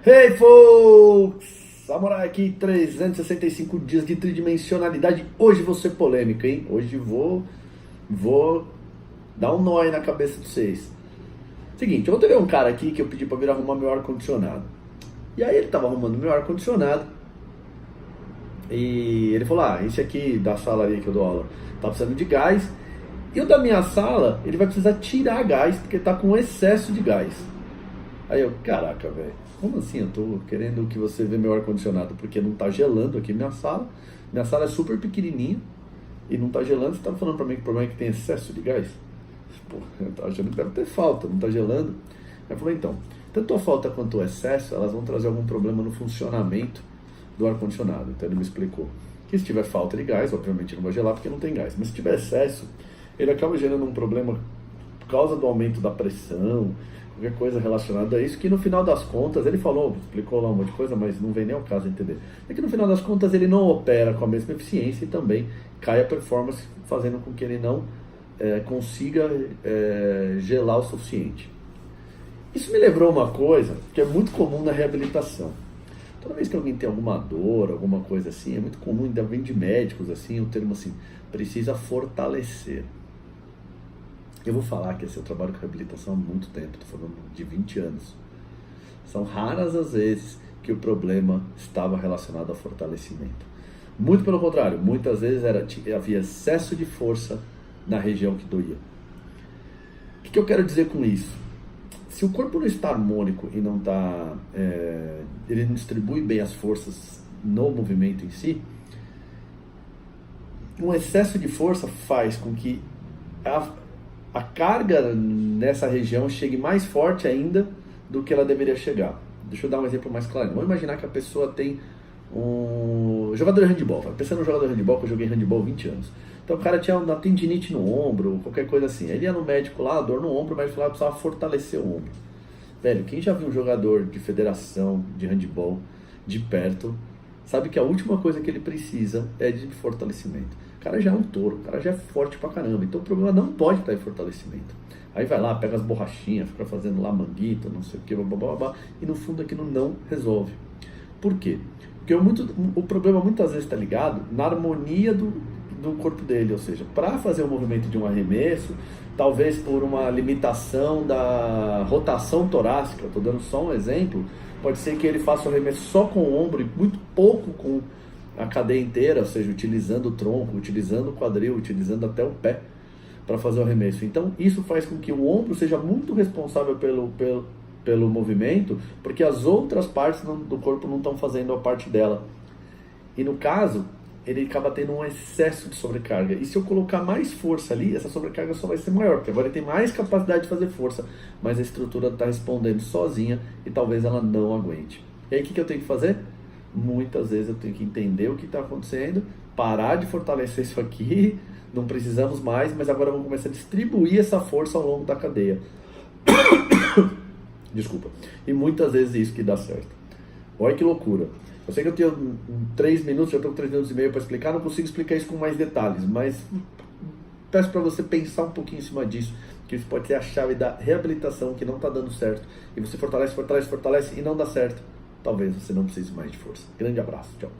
Hey folks! Samurai aqui, 365 dias de tridimensionalidade. Hoje vou ser polêmico, hein? Hoje vou dar um nó aí na cabeça de vocês. Seguinte, ontem veio um cara aqui que eu pedi pra vir arrumar meu ar-condicionado. E aí ele tava arrumando meu ar-condicionado e ele falou, esse aqui da sala ali que eu dou aula tá precisando de gás. E o da minha sala, ele vai precisar tirar gás porque tá com excesso de gás. Aí eu, caraca, velho, como assim? Eu tô querendo que você vê meu ar-condicionado porque não tá gelando aqui minha sala. Minha sala é super pequenininha e não tá gelando. Você tá falando pra mim que o problema é que tem excesso de gás? Pô, eu tô achando que deve ter falta, não tá gelando. Aí eu falei, então, tanto a falta quanto o excesso, elas vão trazer algum problema no funcionamento do ar-condicionado. Então ele me explicou que se tiver falta de gás, obviamente não vai gelar porque não tem gás. Mas se tiver excesso, ele acaba gerando um problema por causa do aumento da pressão, qualquer coisa relacionada a isso, que no final das contas, ele falou, explicou lá um monte de coisa, mas não vem nem ao caso entender. É que no final das contas ele não opera com a mesma eficiência e também cai a performance, fazendo com que ele não consiga gelar o suficiente. Isso me lembrou uma coisa que é muito comum na reabilitação. Toda vez que alguém tem alguma dor, alguma coisa assim, é muito comum, ainda vem de médicos assim, o termo assim, precisa fortalecer. Eu vou falar que eu trabalho com reabilitação há muito tempo, estou falando de 20 anos. São raras as vezes que o problema estava relacionado ao fortalecimento. Muito pelo contrário, muitas vezes havia excesso de força na região que doía. O que eu quero dizer com isso? Se o corpo não está harmônico e não está, ele não distribui bem as forças no movimento em si, um excesso de força faz com que a carga nessa região chegue mais forte ainda do que ela deveria chegar. Deixa eu dar um exemplo mais claro. Vamos imaginar que a pessoa tem um jogador de handebol. Pensando no jogador de handebol, que eu joguei handebol há 20 anos. Então o cara tinha uma tendinite no ombro, qualquer coisa assim. Ele ia no médico lá, dor no ombro, mas falava que precisava fortalecer o ombro. Velho, quem já viu um jogador de federação de handebol de perto, sabe que a última coisa que ele precisa é de fortalecimento. O cara já é um touro, o cara já é forte pra caramba. Então o problema não pode estar em fortalecimento. Aí vai lá, pega as borrachinhas, fica fazendo lá manguito, não sei o que, blá, e no fundo aquilo não resolve. Por quê? Porque o problema muitas vezes está ligado na harmonia do corpo dele, ou seja, para fazer o movimento de um arremesso, talvez por uma limitação da rotação torácica, estou dando só um exemplo, pode ser que ele faça o arremesso só com o ombro e muito pouco com a cadeia inteira, ou seja, utilizando o tronco, utilizando o quadril, utilizando até o pé para fazer o arremesso. Então isso faz com que o ombro seja muito responsável pelo movimento, porque as outras partes do corpo não estão fazendo a parte dela. E no caso, ele acaba tendo um excesso de sobrecarga. E se eu colocar mais força ali, essa sobrecarga só vai ser maior, porque agora ele tem mais capacidade de fazer força, mas a estrutura está respondendo sozinha e talvez ela não aguente. E aí o que eu tenho que fazer? Muitas vezes eu tenho que entender o que está acontecendo, parar de fortalecer isso aqui, não precisamos mais, mas agora vamos começar a distribuir essa força ao longo da cadeia. Desculpa. E muitas vezes é isso que dá certo. Olha que loucura. Eu sei que eu tenho 3 minutos, já estou com 3 minutos e meio para explicar, não consigo explicar isso com mais detalhes, mas peço para você pensar um pouquinho em cima disso, que isso pode ser a chave da reabilitação que não está dando certo. E você fortalece e não dá certo. Talvez você não precise mais de força. Grande abraço. Tchau.